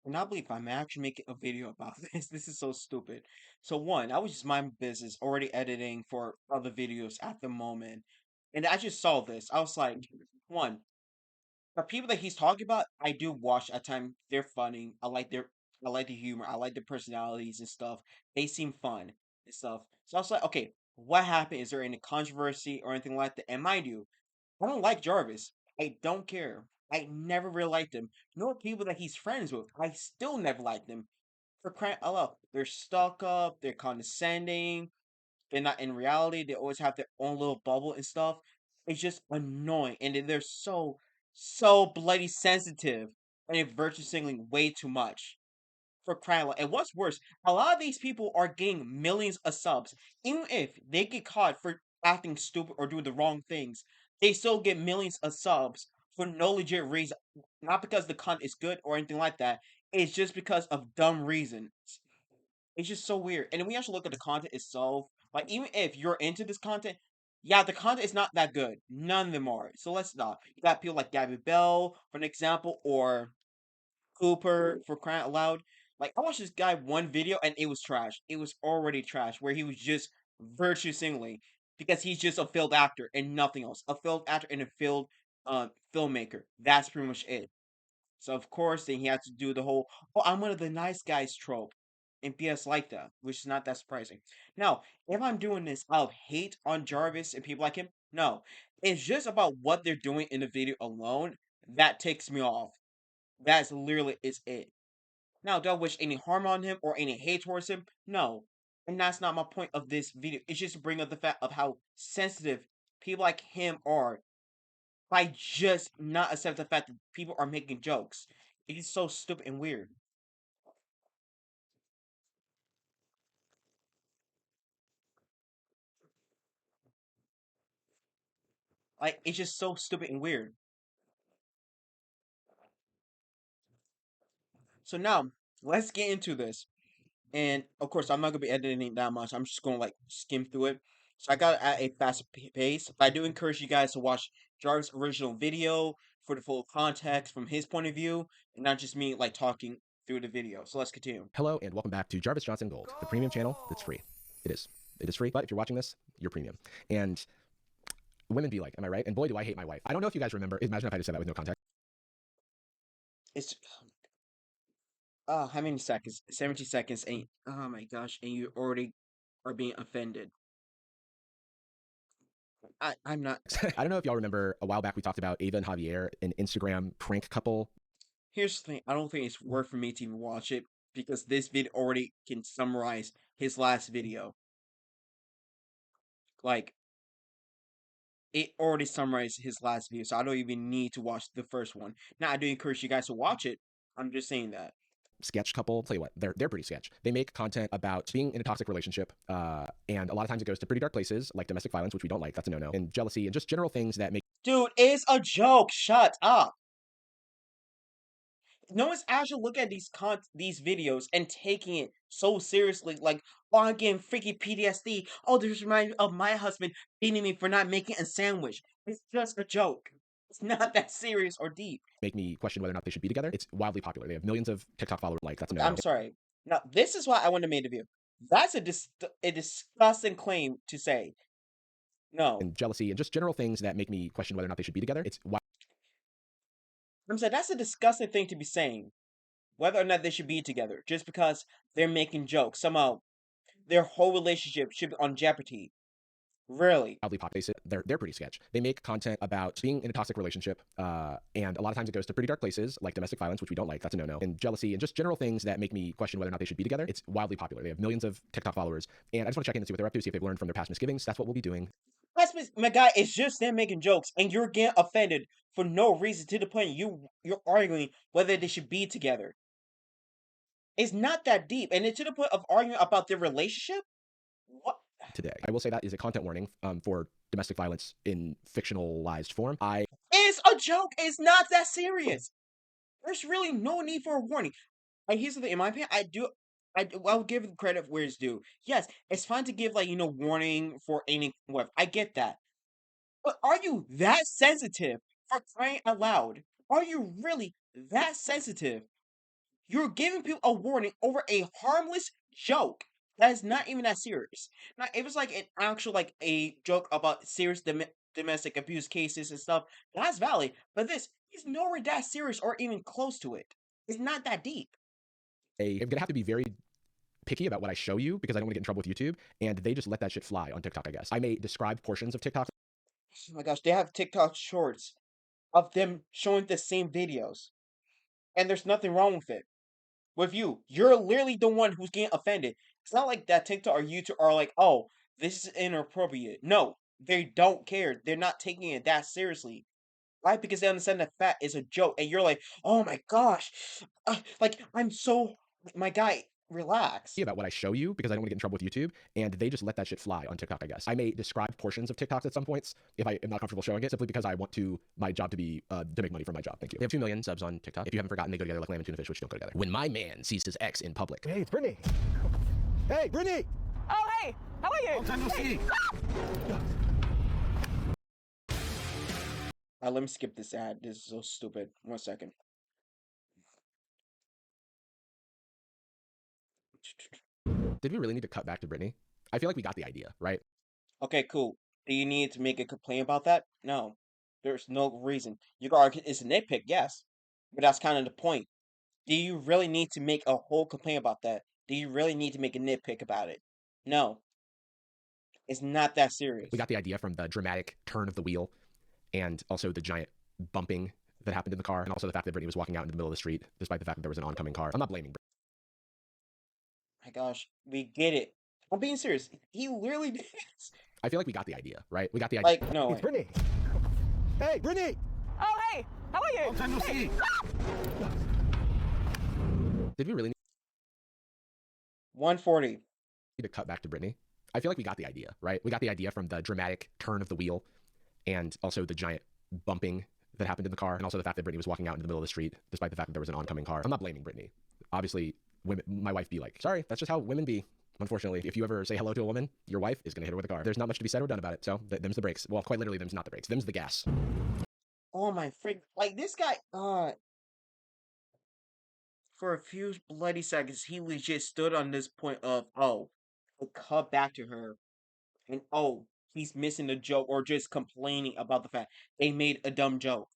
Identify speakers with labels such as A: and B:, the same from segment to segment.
A: cannot believe I'm actually making a video about this. This is so stupid. So one, I was just minding business, already editing for other videos at the moment, and I just saw this. I was like, one, the people that he's talking about, I do watch at times. They're funny. I like the humor. I like the personalities and stuff. They seem fun and stuff. So I was like, okay, what happened? Is there any controversy or anything like that? And mind you, I don't like Jarvis. I don't care. I never really liked him. Nor people that he's friends with. I still never liked them. For crying out loud, they're stuck up. They're condescending. They're not in reality. They always have their own little bubble and stuff. It's just annoying, and they're so bloody sensitive, and they're virtue signaling way too much. For crying out loud. And what's worse, a lot of these people are getting millions of subs. Even if they get caught for acting stupid or doing the wrong things, they still get millions of subs for no legit reason. Not because the content is good or anything like that. It's just because of dumb reasons. It's just so weird. And then we actually look at the content itself. Like, even if you're into this content, yeah, the content is not that good. None of them are. So let's not. You got people like Gabby Bell, for an example, or Cooper, for crying out loud. Like, I watched this guy one video and it was trash. It was already trash, where he was just virtue signaling because he's just a failed actor and nothing else. A failed actor and a failed filmmaker. That's pretty much it. So of course, then he had to do the whole "oh, I'm one of the nice guys" trope, and BS like that, which is not that surprising. Now, if I'm doing this out of hate on Jarvis and people like him, no, it's just about what they're doing in the video alone that takes me off. That's literally is it. Now, do I wish any harm on him or any hate towards him? No, and that's not my point of this video. It's just to bring up the fact of how sensitive people like him are by just not accept the fact that people are making jokes. It is so stupid and weird. Like, it's just so stupid and weird. So now, let's get into this. And of course, I'm not gonna be editing it that much. I'm just gonna like skim through it. So I got it at a fast pace. I do encourage you guys to watch Jarvis' original video for the full context from his point of view, and not just me like talking through the video. So let's continue.
B: Hello and welcome back to Jarvis Johnson Gold, the premium channel that's free. It is. It is free, but if you're watching this, you're premium. And women be like, am I right? And boy, do I hate my wife. I don't know if you guys remember. Imagine if I just said that with no context.
A: It's how many seconds? 70 seconds, and oh my gosh, and you already are being offended. I'm not.
B: I don't know if y'all remember a while back we talked about Ava and Javier, an Instagram prank couple.
A: Here's the thing. I don't think it's worth for me to even watch it because this video already can summarize his last video. Like, it already summarized his last video, so I don't even need to watch the first one. Now, I do encourage you guys to watch it. I'm just saying that.
B: Sketch couple. Tell you what, they're pretty sketch. They make content about being in a toxic relationship, and a lot of times it goes to pretty dark places like domestic violence, which we don't like. That's a no-no, and jealousy, and just general things that make.
A: Dude, it's a joke. Shut up. No one's actually looking at these videos and taking it so seriously. Like, oh, I'm getting freaky PTSD. Oh, this reminds me of my husband beating me for not making a sandwich. It's just a joke. It's not that serious or deep.
B: Make me question whether or not they should be together. It's wildly popular. They have millions of TikTok followers. Like that's a no-no.
A: I'm sorry. Now, this is why I want to make the video. That's a disgusting claim to say. No.
B: And jealousy and just general things that make me question whether or not they should be together. It's
A: I'm saying that's a disgusting thing to be saying. Whether or not they should be together. Just because they're making jokes. Somehow, their whole relationship should be on jeopardy. Really.
B: wildly popular. They're pretty sketch. They make content about being in a toxic relationship, and a lot of times it goes to pretty dark places like domestic violence, which we don't like. That's a no-no. And jealousy and just general things that make me question whether or not they should be together. It's wildly popular. They have millions of TikTok followers, and I just want to check in and see what they're up to, see if they've learned from their past misgivings. That's what we'll be doing.
A: My guy, it's just them making jokes, and you're getting offended for no reason to the point you're arguing whether they should be together. It's not that deep, and it's to the point of arguing about their relationship. What?
B: Today, I will say that is a content warning for domestic violence in fictionalized form.
A: It's a joke. It's not that serious. There's really no need for a warning. And here's the thing, in my opinion, I'll give credit where it's due. Yes, it's fine to give like warning for any what. I get that, but are you that sensitive for crying out loud? Are you really that sensitive? You're giving people a warning over a harmless joke that is not even that serious. Now, if it's like an actual like a joke about serious domestic abuse cases and stuff, that's valid. But this is nowhere that serious or even close to it. It's not that deep.
B: I'm gonna have to be very picky about what I show you because I don't want to get in trouble with YouTube, and they just let that shit fly on TikTok, I guess. I may describe portions of TikTok.
A: Oh my gosh, they have TikTok shorts of them showing the same videos, and there's nothing wrong with it. With you, you're literally the one who's getting offended. It's not like that TikTok or YouTube are like, oh, this is inappropriate. No, they don't care. They're not taking it that seriously. Why? Because they understand that fat is a joke, and you're like, oh my gosh, like I'm so, my guy, relax.
B: About what I show you because I don't want to get in trouble with YouTube, and they just let that shit fly on TikTok, I guess. I may describe portions of TikToks at some points if I am not comfortable showing it, simply because I want my job to be to make money from my job. Thank you. They have 2 million subs on TikTok. If you haven't forgotten, they go together like lamb and tuna fish, which don't go together. When my man sees his ex in public.
C: Hey, it's Brittany. Hey, Brittany!
D: Oh, hey! How are you?
C: Long time no see.
A: Let me skip this ad. This is so stupid. 1 second.
B: Did we really need to cut back to Brittany? I feel like we got the idea, right?
A: Okay, cool. Do you need to make a complaint about that? No. There's no reason. You can argue it's a nitpick, yes. But that's kind of the point. Do you really need to make a whole complaint about that? Do you really need to make a nitpick about it? No. It's not that serious.
B: We got the idea from the dramatic turn of the wheel and also the giant bumping that happened in the car, and also the fact that Brittany was walking out into the middle of the street despite the fact that there was an oncoming car. I'm not blaming Brittany.
A: My gosh, we get it. I'm being serious. He literally did.
B: I feel like we got the idea, right? We got the idea.
A: Like, no.
C: It's Brittany. Hey, Brittany!
D: Oh, hey! How are you?
C: Long time no see.
B: Did we really need
A: 140.
B: to cut back to Brittany? I feel like we got the idea, right? We got the idea from the dramatic turn of the wheel and also the giant bumping that happened in the car, and also the fact that Brittany was walking out into the middle of the street despite the fact that there was an oncoming car. I'm not blaming Brittany. Obviously, women, my wife be like, sorry, that's just how women be. Unfortunately, if you ever say hello to a woman, your wife is going to hit her with a car. There's not much to be said or done about it, so them's the brakes. Well, quite literally, them's not the brakes. Them's the gas.
A: Oh my freak. Like, this guy, for a few bloody seconds, he legit stood on this point of, oh, I'll cut back to her. And, oh, he's missing the joke or just complaining about the fact they made a dumb joke.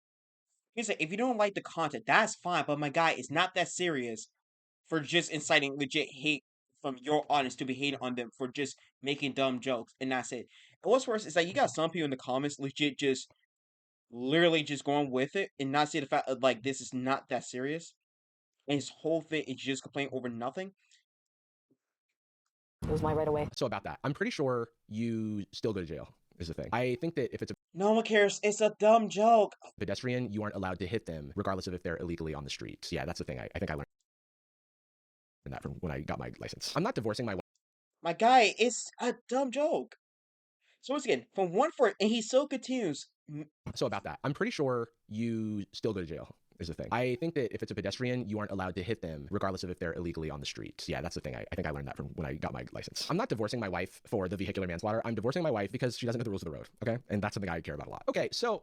A: Here's like, if you don't like the content, that's fine, but my guy, it's not that serious for just inciting legit hate from your audience to be hating on them for just making dumb jokes, and that's it. And what's worse is that you got some people in the comments legit just literally just going with it and not see the fact of like this is not that serious. And his whole thing is just complaining over nothing.
D: It was my right away.
B: So about that, I'm pretty sure you still go to jail is the thing. I think that if it's a
A: No one cares. It's a dumb joke.
B: pedestrian, you aren't allowed to hit them regardless of if they're illegally on the streets. Yeah, that's the thing. I think I learned that from when I got my license. I'm not divorcing my wife.
A: My guy, it's a dumb joke. So once again, from 140, and he still continues.
B: So about that, I'm pretty sure you still go to jail is the thing. I think that if it's a pedestrian, you aren't allowed to hit them regardless of if they're illegally on the streets. Yeah, that's the thing. I think I learned that from when I got my license. I'm not divorcing my wife for the vehicular manslaughter. I'm divorcing my wife because she doesn't know the rules of the road. Okay, and that's something I care about a lot. Okay, so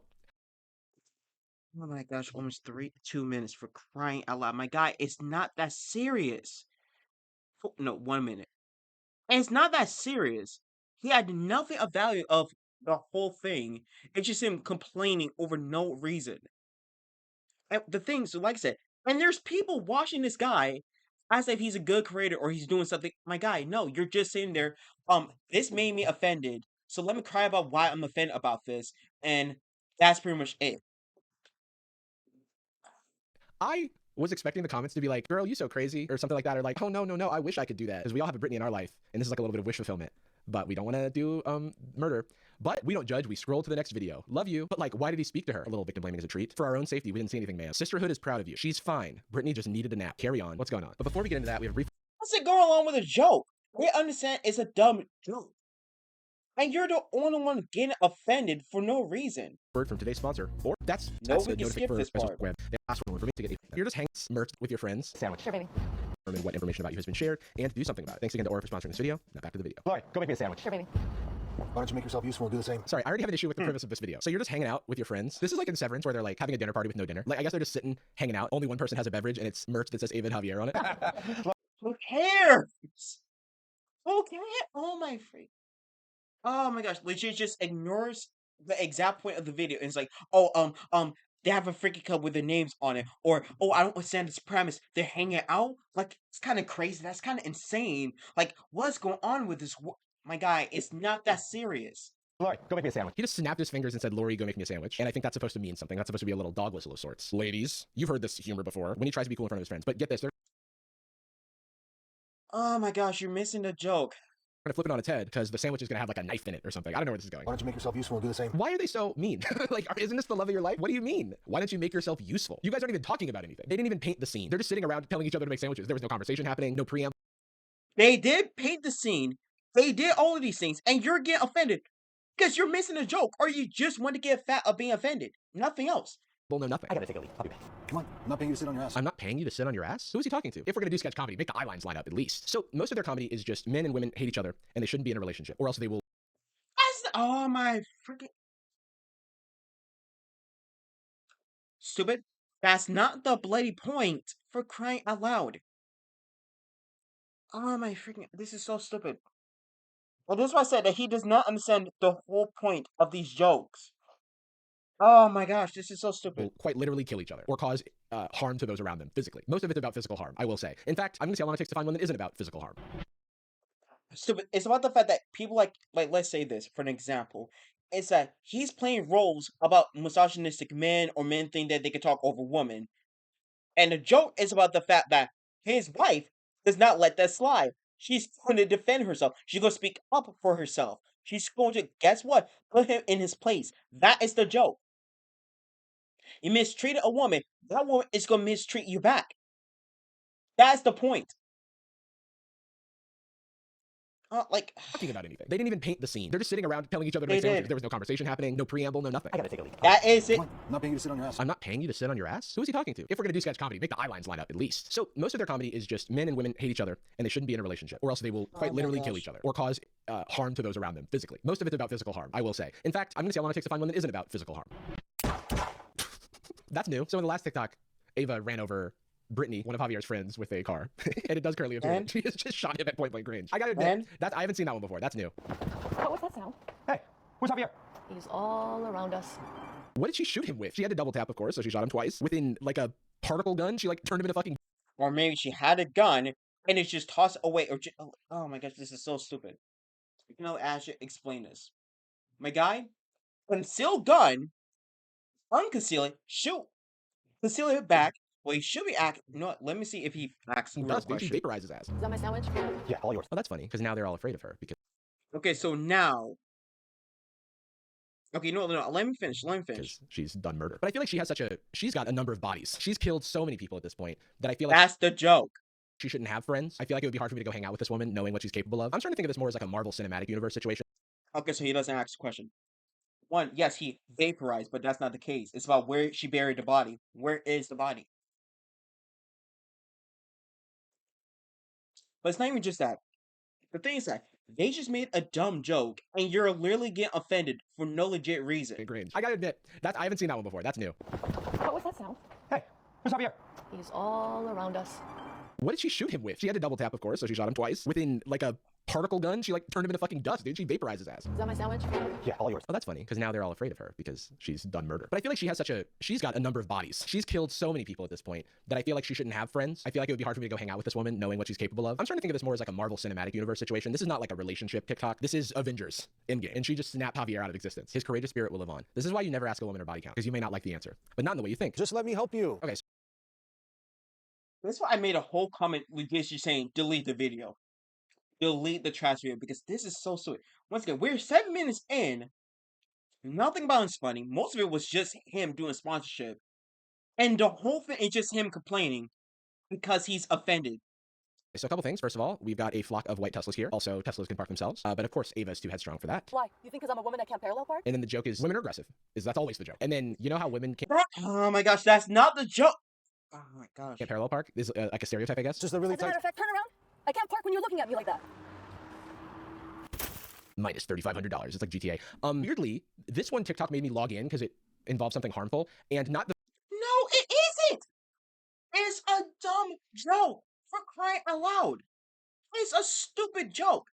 A: Oh my gosh, almost 2 minutes for crying out loud. My guy, it's not that serious. No, 1 minute. And it's not that serious. He had nothing of value of the whole thing. It's just him complaining over no reason. And the thing, so like I said, and there's people watching this guy as if he's a good creator or he's doing something. My guy, no, you're just sitting there. This made me offended. So let me cry about why I'm offended about this. And that's pretty much it.
B: I was expecting the comments to be like, girl, you so crazy, or something like that, or like, oh, no, I wish I could do that. Because we all have a Britney in our life, and this is like a little bit of wish fulfillment. But we don't want to do murder. But we don't judge, we scroll to the next video. Love you. But like, why did he speak to her? A little victim blaming is a treat. For our own safety, we didn't see anything, man. Sisterhood is proud of you. She's fine. Brittany just needed a nap. Carry on. What's going on? But before we get into that, we have a brief
A: What's it going along with a joke? We understand it's a dumb joke. And you're the only one getting offended for no reason.
B: word from today's sponsor. Or that's
A: No,
B: the
A: we can skip
B: notification
A: this
B: for
A: part.
B: web. They ask for me to get you're just hanging merged with your friends.
C: Sandwich.
D: Sure, baby.
B: Determine what information about you has been shared and do something about it. Thanks again to Aura for sponsoring this video. Now back to the video.
C: Lloyd, go make me a sandwich.
D: Sure, baby.
C: Why don't you make yourself useful and do the same?
B: Sorry, I already have an issue with the premise of this video. So you're just hanging out with your friends. This is like in Severance where they're like having a dinner party with no dinner. Like I guess they're just sitting, hanging out. Only one person has a beverage and it's merch that says Ava and Javier on it.
A: Who cares? Who cares? Oh my freak. Oh my gosh, legit just ignores the exact point of the video and it's like, oh, they have a freaking cup with their names on it, or oh, I don't understand this premise. They're hanging out, like it's kind of crazy. That's kind of insane. Like, what's going on with this? My guy, it's not that serious.
C: Lori, go make me a sandwich.
B: He just snapped his fingers and said, Lori, go make me a sandwich. And I think that's supposed to mean something. That's supposed to be a little dog whistle of sorts. Ladies, you've heard this humor before when he tries to be cool in front of his friends. But get this, they're
A: Oh my gosh, you're missing the joke.
B: gonna flip it on its head because the sandwich is gonna have like a knife in it or something. I don't know where this is going.
C: Why don't you make yourself useful and do the same?
B: Why are they so mean? Like, isn't this the love of your life? What do you mean? Why don't you make yourself useful? You guys aren't even talking about anything. They didn't even paint the scene. They're just sitting around telling each other to make sandwiches. There was no conversation happening, no preamble.
A: They did paint the scene. They did all of these things, and you're getting offended because you're missing a joke, or you just want to get fat of being offended. Nothing else.
B: No nothing.
C: I gotta take a leak. I'll be back. Come on, I'm not paying you to sit on your ass.
B: I'm not paying you to sit on your ass? Who is he talking to? If we're gonna do sketch comedy, make the eye lines line up at least. So most of their comedy is just men and women hate each other and they shouldn't be in a relationship, or else they will
A: Oh my freaking stupid. That's not the bloody point, for crying out loud. Oh my freaking, this is so stupid. Well, this is why I said that he does not understand the whole point of these jokes. Oh my gosh, this is so stupid.
B: quite literally kill each other or cause harm to those around them physically. Most of it's about physical harm, I will say. In fact, I'm gonna see how long it takes to find one that isn't about physical harm.
A: Stupid. It's about the fact that people like let's say this for an example. It's that he's playing roles about misogynistic men or men think that they can talk over women. And the joke is about the fact that his wife does not let that slide. She's going to defend herself. She's going to speak up for herself. She's going to, guess what? Put him in his place. That is the joke. You mistreated a woman. That woman is going to mistreat you back. That's the point. Like,
B: Talking about anything. They didn't even paint the scene. They're just sitting around telling each other to make
A: They
B: sandwiches.
A: did.
B: There was no conversation happening, no preamble, no nothing.
C: I gotta take a leak.
A: that is it.
C: Come on, I'm not paying you to sit on your ass.
B: I'm not paying you to sit on your ass? Who is he talking to? If we're gonna do sketch comedy, make the eye lines line up at least. So most of their comedy is just men and women hate each other and they shouldn't be in a relationship, or else they will quite
A: my
B: literally kill
A: gosh.
B: each other or cause harm to those around them physically. Most of it's about physical harm, I will say. In fact, I'm gonna see how long it takes to find one that isn't about physical harm. That's new. So in the last TikTok, Ava ran over Brittany, one of Javier's friends, with a car. And it does currently appear
A: And?
B: she has just shot him at point blank range. I gotta admit,
A: And?
B: I haven't seen that one before. That's new.
D: What was that sound?
C: Hey, who's Javier?
D: He's all around us.
B: What did she shoot him with? She had to double tap, of course, so she shot him twice. Within like a particle gun, she like turned him into fucking
A: Or maybe she had a gun and it's just tossed away. Or oh my gosh, this is so stupid. You know, Ash, explain this. My guy, conceal gun, unconceal it, shoot, conceal it back. Well, he should be acting. You know what? Let me see if he acts real
B: dust, dude. She
A: question.
B: vaporized his ass.
D: Is that my sandwich?
C: Yeah, all yours.
B: Well, that's funny, because now they're all afraid of her. Because
A: Okay, so now. Okay, no, let me finish. Let me finish.
B: she's done murder. But I feel like she's got a number of bodies. She's killed so many people at this point that I feel like
A: That's the joke.
B: she shouldn't have friends. I feel like it would be hard for me to go hang out with this woman knowing what she's capable of. I'm starting to think of this more as like a Marvel Cinematic Universe situation.
A: Okay, so he doesn't ask the question. One, yes, he vaporized, but that's not the case. It's about where she buried the body. Where is the body? But it's not even just that. The thing is that they just made a dumb joke, and you're literally getting offended for no legit reason.
B: Cringe. I gotta admit, I haven't seen that one before. That's new.
D: What was that sound?
C: Hey, who's Javier?
D: He's all around us.
B: What did she shoot him with? She had to double tap, of course, so she shot him twice. Within like a particle gun, she like turned him into fucking dust, dude. She vaporized his ass.
D: Is that my sandwich?
C: Yeah, all yours.
B: Well, that's funny, because now they're all afraid of her because she's done murder. But I feel like she's got a number of bodies. She's killed so many people at this point that I feel like she shouldn't have friends. I feel like it would be hard for me to go hang out with this woman knowing what she's capable of. I'm starting to think of this more as like a Marvel Cinematic Universe situation. This is not like a relationship TikTok. This is Avengers Endgame. And she just snapped Javier out of existence. His courageous spirit will live on. This is why you never ask a woman her body count, because you may not like the answer, but not in the way you think.
C: Just let me help you.
B: Okay,
A: That's why I made a whole comment with this, just saying delete the video. Delete the trash video because this is so stupid. Once again, we're 7 minutes in. Nothing about it's funny. Most of it was just him doing sponsorship. And the whole thing is just him complaining because he's offended.
B: so a couple things. First of all, we've got a flock of white Teslas here. Also, Teslas can park themselves. But of course, Ava is too headstrong for that.
D: Why? You think because I'm a woman I can't parallel park?
B: And then the joke is women are aggressive. That's always the joke. And then you know how women
A: Oh my gosh, that's not the joke. Oh my gosh.
B: can't parallel park is like a stereotype, I guess.
C: Just a really
D: As a
C: tight.
D: matter of fact, turn around. I can't park when you're looking at me like that.
B: minus $3,500. It's like GTA. Weirdly, this one TikTok made me log in because it involves something harmful and not the
A: No, it isn't. It's a dumb joke. For crying out loud. It's a stupid joke.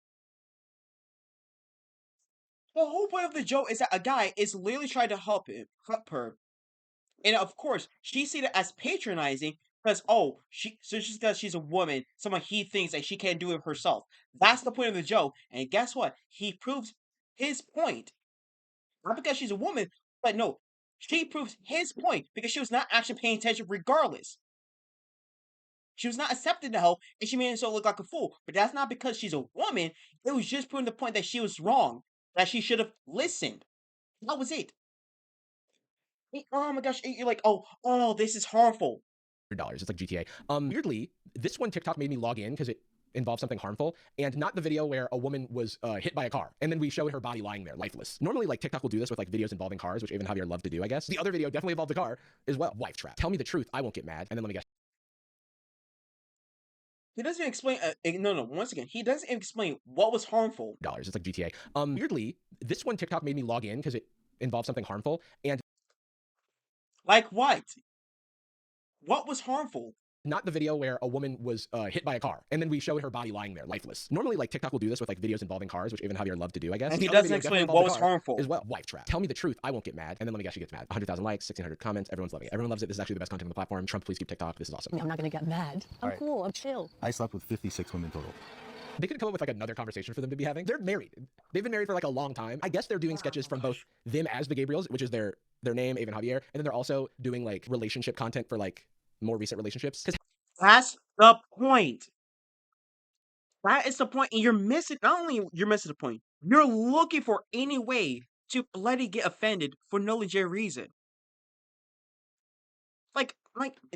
A: The whole point of the joke is that a guy is literally trying to help her. And of course, she sees it as patronizing because just because she's a woman, someone he thinks that she can't do it herself. That's the point of the joke. And guess what? He proves his point. Not because she's a woman, but no, she proves his point because she was not actually paying attention regardless. She was not accepting the help, and she made herself look like a fool. But that's not because she's a woman. It was just proving the point that she was wrong, that she should have listened. That was it. Oh my gosh, you're like, oh, this is harmful.
B: $100. It's like GTA. Weirdly, this one TikTok made me log in because it involves something harmful and not the video where a woman was hit by a car and then we showed her body lying there lifeless. Normally, like TikTok will do this with like videos involving cars, which even Javier loved to do, I guess. The other video definitely involved a car as well. Wife trap. Tell me the truth, I won't get mad. And then let me guess.
A: He doesn't explain. No. Once again, he doesn't explain what was harmful.
B: $100. It's like GTA. Weirdly, this one TikTok made me log in because it involves something harmful and
A: Like what? What was harmful?
B: not the video where a woman was hit by a car and then we showed her body lying there lifeless. Normally, like TikTok will do this with like videos involving cars, which even Javier loved to do, I guess.
A: And he
B: The other
A: doesn't
B: video
A: explain
B: definitely
A: what was
B: involved a car
A: harmful.
B: as well. Wife trap. Tell me the truth, I won't get mad. And then let me guess, she gets mad. 100,000 likes, 1,600 comments. Everyone's loving it. Everyone loves it. This is actually the best content on the platform. Trump, please keep TikTok. This is awesome.
D: I'm not gonna get mad. I'm
C: Alright.
D: cool. I'm chill.
C: I slept with 56 women total.
B: They could come up with like another conversation for them to be having. They're married. They've been married for like a long time. I guess they're doing sketches from both them as the Gabriels, which is their name, Ava and Javier, and then they're also doing like relationship content for like more recent relationships. Because
A: That's the point. That is the point, and you're missing. Not only you're missing the point, you're looking for any way to bloody get offended for no legit reason. Like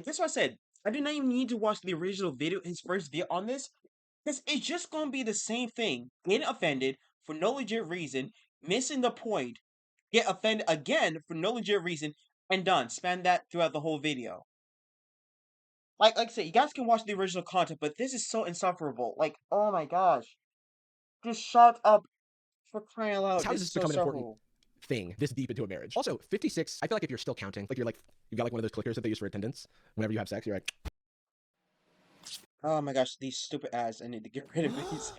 A: that's what I said. I do not even need to watch the original video, his first video on this, because it's just gonna be the same thing. Getting offended for no legit reason, missing the point, get offended again for no legit reason, and done. Spam that throughout the whole video. Like I said, you guys can watch the original content, but this is so insufferable. Like, oh my gosh. Just shut up for crying out loud.
B: how does
A: This
B: this
A: is so
B: become an important
A: insufferable.
B: thing this deep into a marriage? Also, 56, I feel like if you're still counting, like you've got like one of those clickers that they use for attendance. Whenever you have sex, you're like,
A: Oh my gosh, these stupid ads. I need to get rid of these.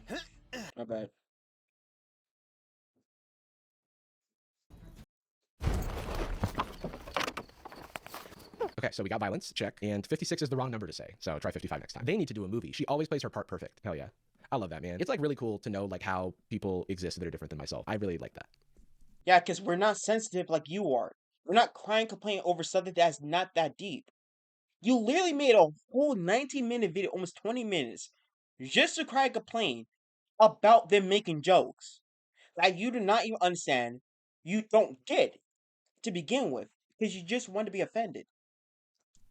A: My bad.
B: okay, so we got violence, check. And 56 is the wrong number to say, so try 55 next time. They need to do a movie. She always plays her part perfect. Hell yeah. I love that, man. It's like really cool to know like how people exist that are different than myself. I really like that.
A: Yeah, because we're not sensitive like you are. We're not crying, complaining over something that's not that deep. You literally made a whole 19-minute video, almost 20 minutes, just to cry and complain about them making jokes that you do not even understand, you don't get to begin with, because you just want to be offended.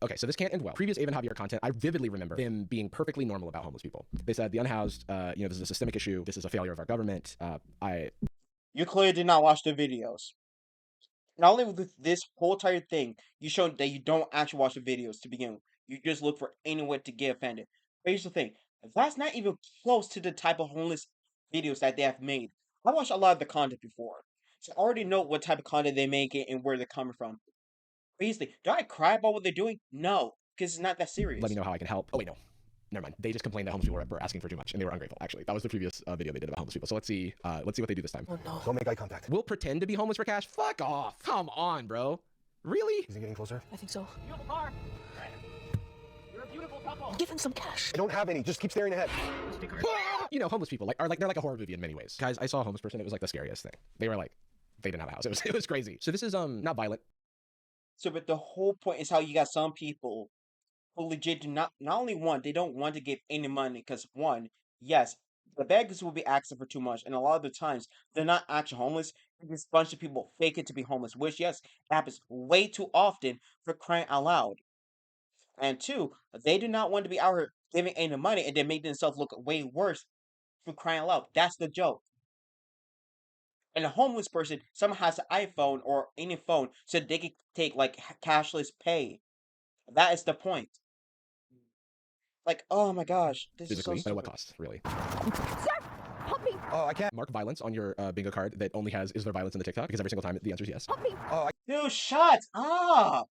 B: Okay, so this can't end well. Previous Ava and Javier content, I vividly remember them being perfectly normal about homeless people. They said the unhoused, this is a systemic issue. This is a failure of our government.
A: You clearly did not watch the videos. Not only with this whole entire thing, you showed that you don't actually watch the videos to begin with. You just look for anyone to get offended. But here's the thing, that's not even close to the type of homeless videos that they have made. I watched a lot of the content before, so I already know what type of content they make it and where they're coming from. Basically, do I cry about what they're doing? No, because it's not that serious.
B: Let me know how I can help. Oh wait, no. Never mind. They just complained that homeless people were asking for too much, and they were ungrateful. Actually, that was the previous video they did about homeless people. So let's see what they do this time.
D: Oh no.
C: Don't make eye contact.
B: We'll pretend to be homeless for cash. Fuck off. Come on, bro. Really?
C: Is he getting closer?
D: I think so.
E: Beautiful car. You're a beautiful couple.
D: Give him some cash.
C: I don't have any. Just keep staring ahead.
B: You know, homeless people they're like a horror movie in many ways. Guys, I saw a homeless person. It was like the scariest thing. They were like, they didn't have a house. It was crazy. So this is not violent.
A: So, but the whole point is how you got some people who legit do not only they don't want to give any money because one, yes, the beggars will be asking for too much, and a lot of the times they're not actually homeless. This bunch of people fake it to be homeless, which yes, happens way too often for crying out loud. And two, they do not want to be out here giving any money and then make themselves look way worse for crying out loud. That's the joke. And a homeless person somehow has an iPhone or any phone so they can take like cashless pay. That is the point. Like, oh my gosh, this is so
B: Physically, but at what
A: stupid.
B: cost, really?
D: Sir, help me.
C: Oh, I can't.
B: Mark violence on your bingo card that only has, is there violence in the TikTok? Because every single time the answer is yes.
D: Help me.
C: Oh,
A: Dude, shut up!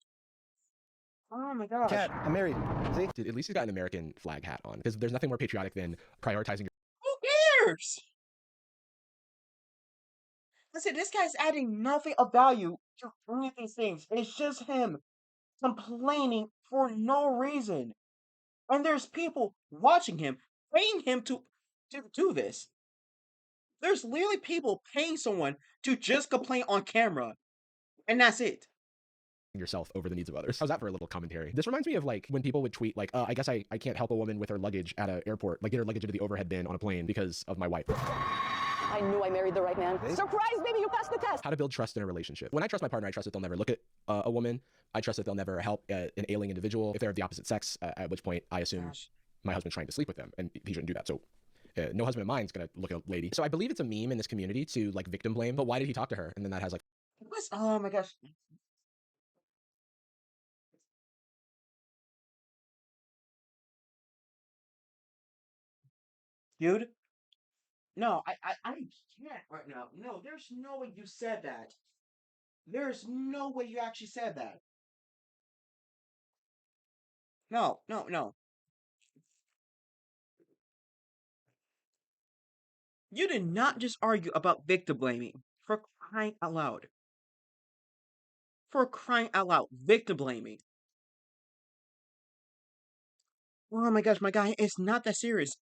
A: Oh my
C: I
A: gosh.
C: can't. I'm married. See?
B: Dude, at least he's got an American flag hat on, because there's nothing more patriotic than prioritizing your
A: Who cares? Listen, this guy's adding nothing of value to any of these things. It's just him complaining for no reason. And there's people watching him, paying him to do this. There's literally people paying someone to just complain on camera. And that's it.
B: yourself over the needs of others. How's that for a little commentary? This reminds me of like when people would tweet like, I guess I can't help a woman with her luggage at an airport, like get her luggage into the overhead bin on a plane because of my wife.
D: I knew I married the right man.
C: Hey?
D: Surprise, baby, you passed the test.
B: How to build trust in a relationship. When I trust my partner, I trust that they'll never look at a woman. I trust that they'll never help an ailing individual if they're of the opposite sex, at which point I assume
A: Gosh.
B: my husband's trying to sleep with them, and he shouldn't do that. So no husband of mine's gonna look at a lady. So I believe it's a meme in this community to like victim blame, but why did he talk to her? And then that has like,
A: What's, oh my gosh. Dude, no, I can't right now. No, there's no way you said that. There's no way you actually said that. No, no, no. You did not just argue about victim blaming for crying out loud. For crying out loud, victim blaming. Oh my gosh, my guy, it's not that serious.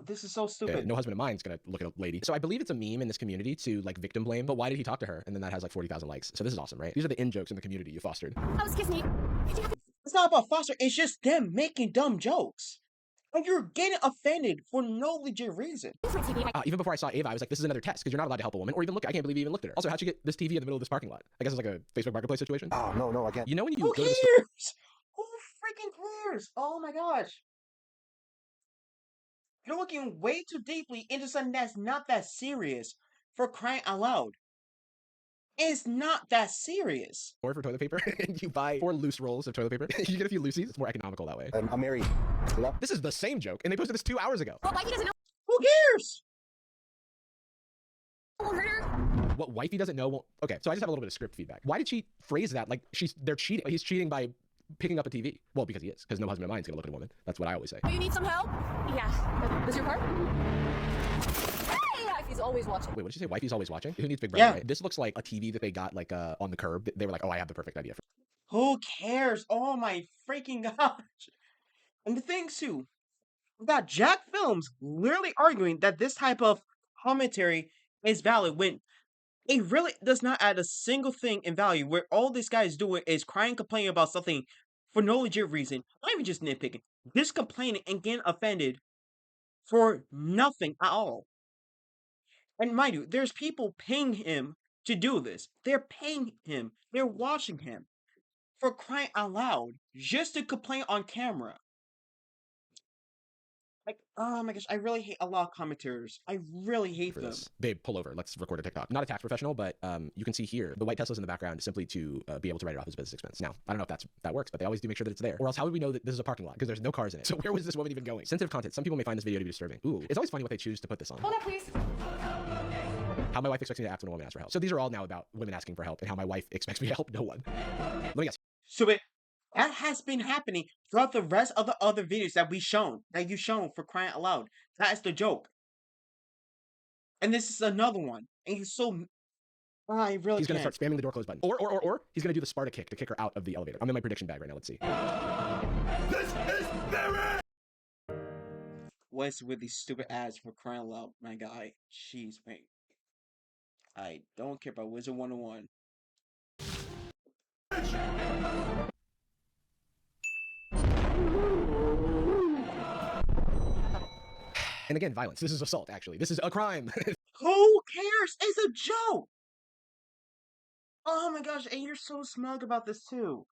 A: This is so stupid.
B: no husband of mine's gonna look at a lady. So I believe it's a meme in this community to like victim blame, but why did he talk to her? And then that has like 40,000 likes. So this is awesome, right? These are the in jokes in the community you fostered.
D: Oh, excuse me.
A: It's not about foster, it's just them making dumb jokes. And you're getting offended for no legit reason.
B: Even before I saw Ava, I was like, this is another test because you're not allowed to help a woman or even look. I can't believe you even looked at her. Also, how'd you get this TV in the middle of this parking lot? I guess it's like a Facebook Marketplace situation.
C: Oh, no, I can't.
B: You know when you
A: Who
B: go to the
A: cares? Who freaking cares? Oh my gosh. You're looking way too deeply into something that's not that serious for crying out loud. It's not that serious.
B: store for toilet paper and you buy 4 loose rolls of toilet paper, you get a few loosies. It's more economical that way.
C: I'm married. See that?
B: This is the same joke, and they posted this 2 hours ago.
D: Well, wifey doesn't know.
A: Who cares?
B: What wifey doesn't know won't. Okay, so I just have a little bit of script feedback. Why did she phrase that like they're cheating? He's cheating by picking up a TV. Well, because he is. Because no husband of mine's gonna look at a woman. That's what I always say.
D: Do you need some help? Yeah. Does your part? Hey, wifey's always watching.
B: Wait, what did you say? Wifey's always watching? Who needs Big Brother?
A: Yeah.
B: Right? This looks like a TV that they got like on the curb. They were like, oh, I have the perfect idea for.
A: Who cares? Oh my freaking gosh. And the thing too, we got Jack Films literally arguing that this type of commentary is valid when it really does not add a single thing in value, where all this guy is doing is crying, complaining about something for no legit reason, not even just nitpicking, just complaining and getting offended for nothing at all. And mind you, there's people paying him to do this. They're paying him, they're watching him for crying out loud just to complain on camera. Like, oh my gosh, I really hate a lot of commentators. I really hate them.
B: This. Babe, pull over. Let's record a TikTok. Not a tax professional, but you can see here the white Tesla's in the background simply to be able to write it off as a business expense. Now, I don't know if that works, but they always do make sure that it's there. Or else how would we know that this is a parking lot? Because there's no cars in it. So where was this woman even going? Sensitive content. Some people may find this video to be disturbing. Ooh, it's always funny what they choose to put this on.
D: Hold on, please.
B: How my wife expects me to act when a woman asks for help. So these are all now about women asking for help and how my wife expects me to help no one. Let me guess.
A: So that has been happening throughout the rest of the other videos that you've shown for crying out loud. That is the joke. And this is another one. And he's so I really
B: He's going to
A: can't.
B: start spamming the door close button. Or he's going to do the Sparta kick to kick her out of the elevator. I'm in my prediction bag right now. Let's see.
A: What's with these stupid ads for crying out loud, my guy? Jeez, man. I don't care about Wizard 101.
B: And again, violence. This is assault, actually. This is a crime.
A: Who cares? It's a joke! Oh my gosh, and you're so smug about this too.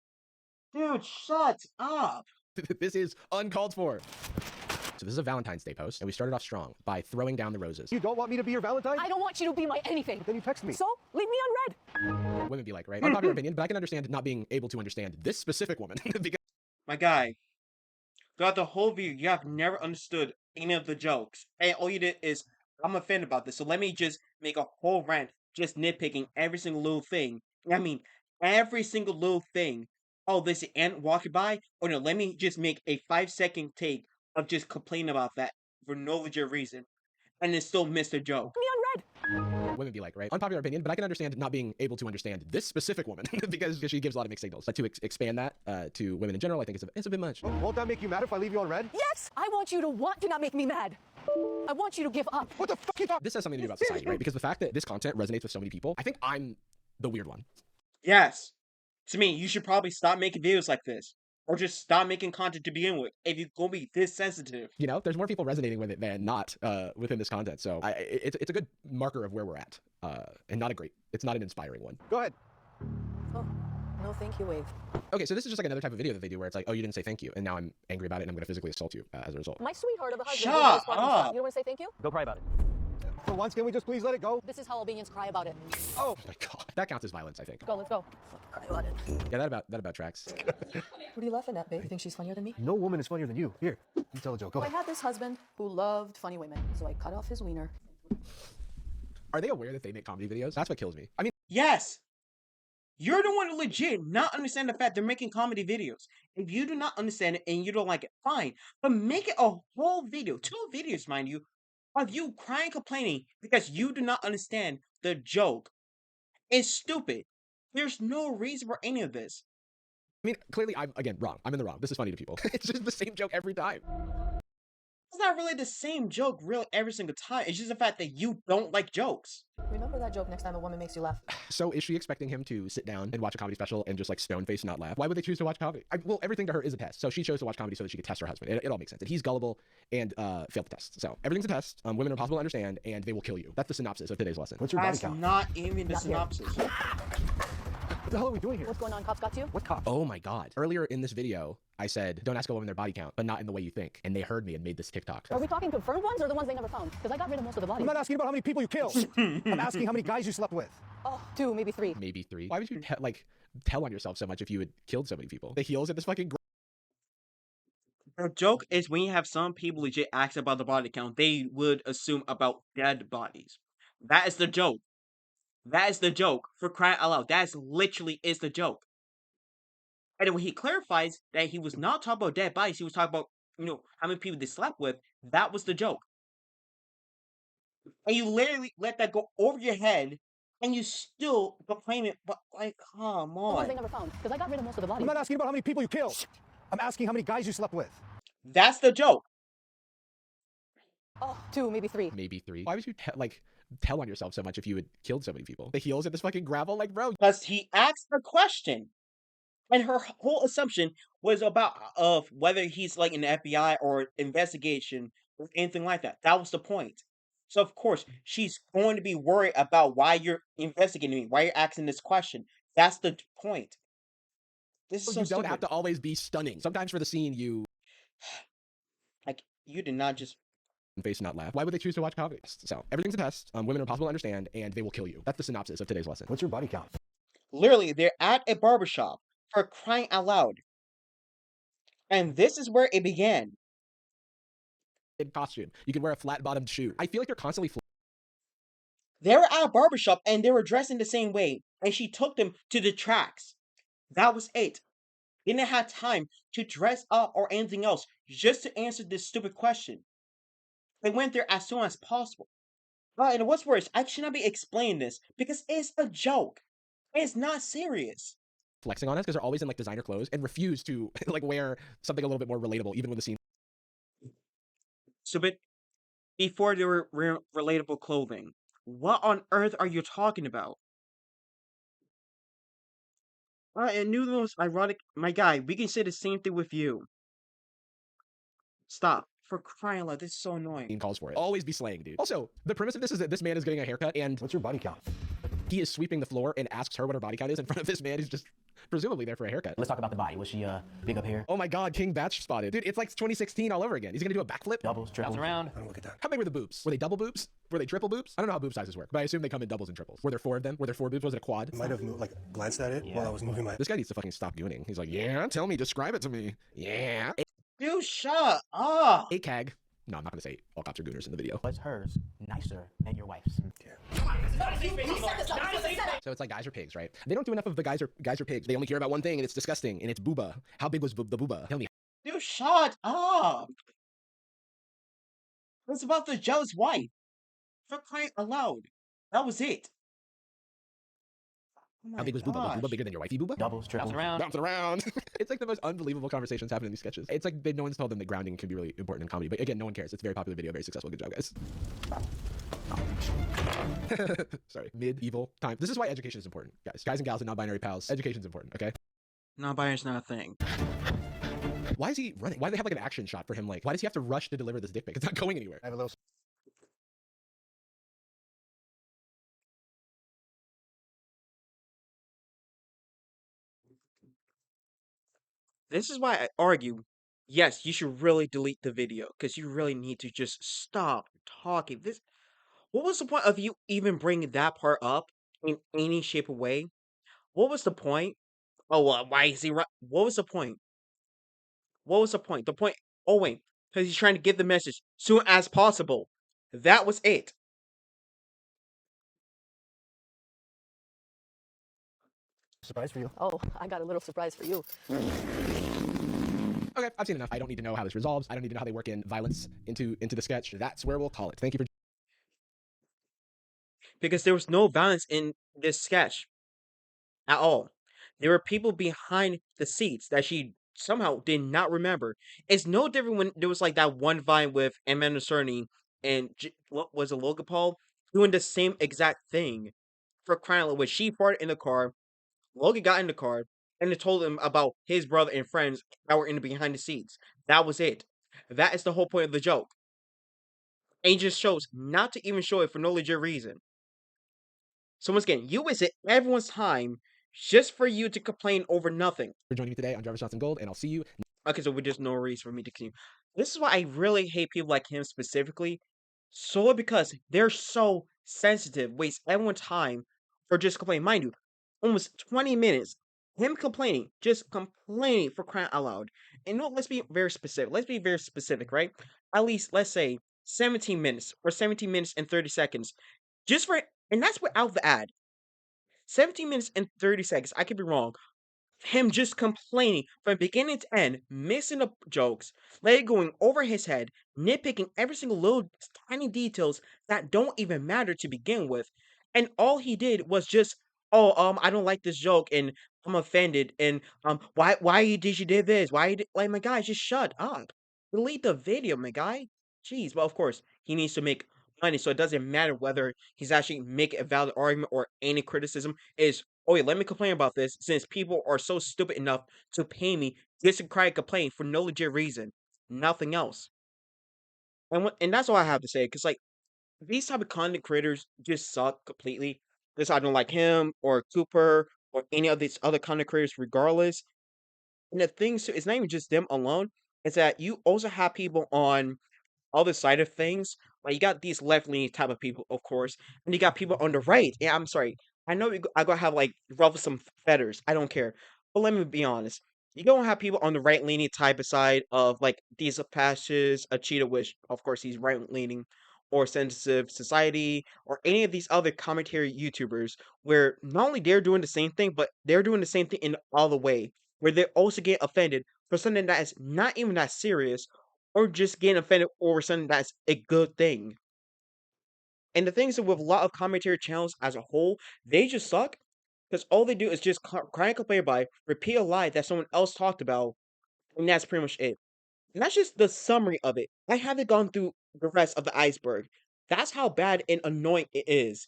A: Dude, shut up!
B: This is uncalled for. So this is a Valentine's Day post, and we started off strong by throwing down the roses.
C: You don't want me to be your Valentine?
D: I don't want you to be my anything.
C: Then you text me.
D: So, leave me on red.
B: Women be like, right? Unpopular opinion, but I can understand not being able to understand this specific woman because
A: My guy, throughout the whole video, you have never understood any of the jokes. And all you did is I'm offended about this. So let me just make a whole rant, just nitpicking every single little thing. I mean, every single little thing. Oh, there's an ant walking by. Oh no, let me just make a 5-second take of just complaining about that for no legit reason, and it's still missed a joke.
D: Me on red.
B: Women be like, right? Unpopular opinion, but I can understand not being able to understand this specific woman because she gives a lot of mixed signals. But to expand that to women in general, I think it's a bit much.
C: Won't that make you mad if I leave you on red?
D: Yes, I want you to want to not make me mad. I want you to give up.
C: What the fuck you talking?
B: This has something to do about society, right? Because the fact that this content resonates with so many people, I think I'm the weird one.
A: Yes, to me, you should probably stop making videos like this, or just stop making content to begin with. If you're gonna be this sensitive,
B: You know, there's more people resonating with it than not within this content. So it's a good marker of where we're at, and it's not an inspiring one.
C: Go ahead.
D: Oh, no thank you, wave.
B: Okay, so this is just like another type of video that they do where it's like, oh, you didn't say thank you, and now I'm angry about it, and I'm gonna physically assault you as a result.
D: My sweetheart of a husband.
A: Shut
D: who just wanted to stop.
A: up.
D: You don't want to say thank you?
E: Go cry about it.
C: For once, can we just please let it go?
D: This is how Albanians cry about it.
C: Oh,
B: Oh my god, that counts as violence, I think.
D: Go, let's go. Cry about it.
B: Yeah, that about tracks.
D: What are you laughing at, babe? You think she's funnier than me?
C: no woman is funnier than you. Here, you tell a joke. Go
D: I
C: ahead.
D: had this husband who loved funny women, so I cut off his wiener.
B: Are they aware that they make comedy videos? That's what kills me. I mean,
A: yes, you're the one to legit not understand the fact they're making comedy videos. If you do not understand it and you don't like it, fine, but make it a whole video, 2 videos, mind you, of you crying, complaining because you do not understand the joke. It's stupid. There's no reason for any of this.
B: clearly I'm again wrong. I'm in the wrong. This is funny to people. It's just the same joke every time.
A: It's not really the same joke really every single time. It's just the fact that you don't like jokes.
D: Remember that joke next time a woman makes you laugh.
B: So is she expecting him to sit down and watch a comedy special and just like stone face not laugh? Why would they choose to watch comedy? Well, everything to her is a test. So she chose to watch comedy so that she could test her husband. It all makes sense. And he's gullible and failed the test. So everything's a test. Women are impossible to understand and they will kill you. That's the synopsis of today's lesson.
C: What's your body
A: That's
C: count?
A: not even the
D: Not here.
A: synopsis.
C: What the hell are we doing here?
D: What's going on? Cops got you?
C: What cop?
B: Oh my god. Earlier in this video, I said, don't ask a woman their body count, but not in the way you think. And they heard me and made this TikTok.
D: Are we talking confirmed ones or the ones they never found? Because I got rid of most of the bodies.
C: I'm not asking about how many people you killed. I'm asking how many guys you slept with.
D: Oh, 2, maybe 3.
B: Maybe 3. Why would you tell on yourself so much if you had killed so many people? The heels at this fucking
A: The joke is when you have some people legit ask about the body count, they would assume about dead bodies. That is the joke. That is the joke. For crying out loud. That is literally is the joke. And then when he clarifies that he was not talking about dead bodies, he was talking about, how many people they slept with, that was the joke. And you literally let that go over your head, and you still complain it, but like, come
D: The ones they
A: on.
D: never found. Because I got rid of most of the
C: I'm
D: bodies.
C: not asking about how many people you killed. I'm asking how many guys you slept with.
A: That's the joke.
D: Oh, 2, maybe 3.
B: maybe 3. Why would you tell on yourself so much if you had killed so many people? The heels at this fucking gravel, like bro.
A: Because he asked a question. And her whole assumption was about of whether he's like in the FBI or investigation or anything like that. That was the point. So of course she's going to be worried about why you're investigating me, why you're asking this question. That's the point. This is so
B: You don't have
A: stupid.
B: to always be stunning. Sometimes for the scene, you
A: Like you did not just.
B: face not laugh. Why would they choose to watch comedy? So everything's a test. Women are impossible to understand and they will kill you. That's the synopsis of today's lesson.
C: What's your body count?
A: Literally, they're at a barbershop for crying out loud, and this is where it began.
B: In costume, you can wear a flat-bottomed shoe. I feel like you're constantly
A: They were at a barbershop and they were dressing the same way, and she took them to the tracks. That was it. Didn't have time to dress up or anything else just to answer this stupid question. They went there as soon as possible. And what's worse, I should not be explaining this because it's a joke. It's not serious.
B: flexing on us because they're always in like designer clothes and refuse to like wear something a little bit more relatable, even when the scene.
A: Stupid. Before they were relatable clothing. What on earth are you talking about? And knew the most ironic. My guy, we can say the same thing with you. Stop. For crying out loud, this is so annoying.
B: Calls for it. Always be slaying, dude. Also, the premise of this is that this man is getting a haircut and
C: What's your body count?
B: he is sweeping the floor and asks her what her body count is in front of this man who's just presumably there for a haircut.
E: Let's talk about the body. Was she big up here?
B: Oh my god, King Batch spotted. Dude, it's like 2016 all over again. He's gonna do a backflip.
E: Doubles, triples.
F: around.
C: I don't look at that.
B: How big were the boobs? Were they double boobs? Were they triple boobs? I don't know how boob sizes work, but I assume they come in doubles and triples. Were there 4 of them? Were there 4 boobs? Was it a quad?
C: Might have moved, like glanced at it while I was moving my.
B: This guy needs to fucking stop gooning. He's like, yeah, tell me, describe it to me. Yeah.
A: Dude, shut up.
B: ACAG. No, I'm not gonna say all cops are gooners in the video.
E: Was hers nicer than your wife's?
B: So it's like guys are pigs, right? They don't do enough of the guys are pigs. They only care about one thing, and it's disgusting, and it's booba. How big was the booba? Tell me.
A: Dude, shut up. It's about the jealous wife. For crying aloud. That was it. Oh
B: How
A: my
B: big was booba? Was booba
A: gosh.
B: bigger than your wifey booba?
E: Doubles, triples.
A: Bounce around.
B: Bounce around. It's like the most unbelievable conversations happen in these sketches. It's like no one's told them that grounding can be really important in comedy. But again, no one cares. It's a very popular video, very successful. Good job, guys. Sorry. Medieval time. This is why education is important, guys. Guys and gals and non-binary pals. Education is important, okay?
A: Non-binary's not a thing.
B: Why is he running? Why do they have like an action shot for him? Like, why does he have to rush to deliver this dick pic? It's not going anywhere.
C: I have a little.
A: This is why I argue, yes, you should really delete the video because you really need to just stop talking. This, what was the point of you even bringing that part up in any shape or way? What was the point? Oh, why is he? What was the point? What was the point? The point. Oh wait, because he's trying to get the message soon as possible. That was it.
C: Surprise for you.
D: Oh, I got a little surprise for you.
B: Okay, I've seen enough. I don't need to know how this resolves. I don't need to know how they work in violence into the sketch. That's where we'll call it. Thank you for.
A: Because there was no violence in this sketch at all. There were people behind the seats that she somehow did not remember. It's no different when there was like that one vine with Amanda Cerny and what was it, Logan Paul doing the same exact thing for crying out loud. When she farted in the car, Logan got in the car and it told him about his brother and friends that were in the behind the seats. That was it. That is the whole point of the joke. And it just shows not to even show it for no legit reason. So once again, you wasted everyone's time just for you to complain over nothing.
B: For joining me today on Driver's Shots and Gold, and I'll see you.
A: Okay, so there's no reason for me to continue. This is why I really hate people like him specifically, solely because they're so sensitive, waste everyone's time for just complaining. Mind you, almost 20 minutes, him complaining, just complaining for crying out loud. And no, let's be very specific. Let's be very specific, right? At least, let's say 17 minutes or 17 minutes and 30 seconds. Just for, and that's without the ad. 17 minutes and 30 seconds. I could be wrong. Him just complaining from beginning to end, missing the jokes, let going over his head, nitpicking every single little tiny details that don't even matter to begin with. And all he did was just, oh, I don't like this joke and I'm offended and why did you did this? Why you did, like my guy, just shut up. Delete the video, my guy. Jeez, well of course he needs to make money, so it doesn't matter whether he's actually making a valid argument or any criticism is oh yeah, let me complain about this since people are so stupid enough to pay me just to cry and complain for no legit reason, nothing else. And that's all I have to say. Cause like these type of content creators just suck completely. This I don't like him or Cooper or any of these other content creators, regardless. And the things too, it's not even just them alone. It's that you also have people on other side of things, like you got these left leaning type of people, of course, and you got people on the right. Yeah, I'm sorry. I know I gotta have like ruffle some feathers. I don't care, but let me be honest. You gonna have people on the right leaning type of side of like these patches, a cheetah, which of course he's right leaning, or sensitive society, or any of these other commentary YouTubers, where not only they're doing the same thing, but they're doing the same thing in the other way, where they also get offended for something that is not even that serious or just getting offended over something that's a good thing. And the thing is that with a lot of commentary channels as a whole, they just suck because all they do is just cry and complain by, repeat a lie that someone else talked about, and that's pretty much it. And that's just the summary of it. I haven't gone through the rest of the iceberg. That's how bad and annoying it is.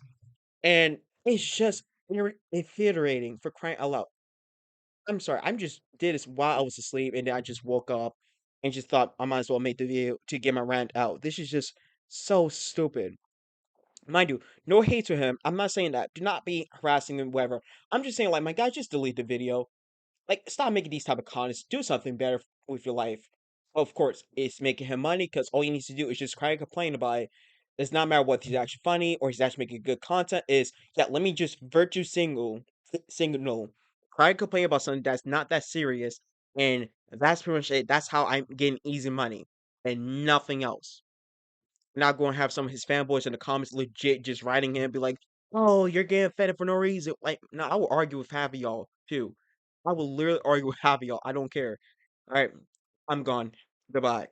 A: And it's just infuriating for crying out loud. I'm sorry, I'm just did this while I was asleep, and then I just woke up and just thought I might as well make the video to get my rant out. This is just so stupid. Mind you, no hate to him. I'm not saying that. Do not be harassing him, whatever. I'm just saying, like, my guy, just delete the video. Like, stop making these type of contents. Do something better with your life. Of course, it's making him money because all he needs to do is just cry and complain about it. It's not matter what he's actually funny or he's actually making good content. Is yeah, let me just virtue signal, cry and complain about something that's not that serious, and that's pretty much it. That's how I'm getting easy money and nothing else. Not going to have some of his fanboys in the comments legit just writing him, be like, "Oh, you're getting offended for no reason." Like, no, I will argue with half of y'all too. I will literally argue with half of y'all. I don't care. All right, I'm gone. Goodbye.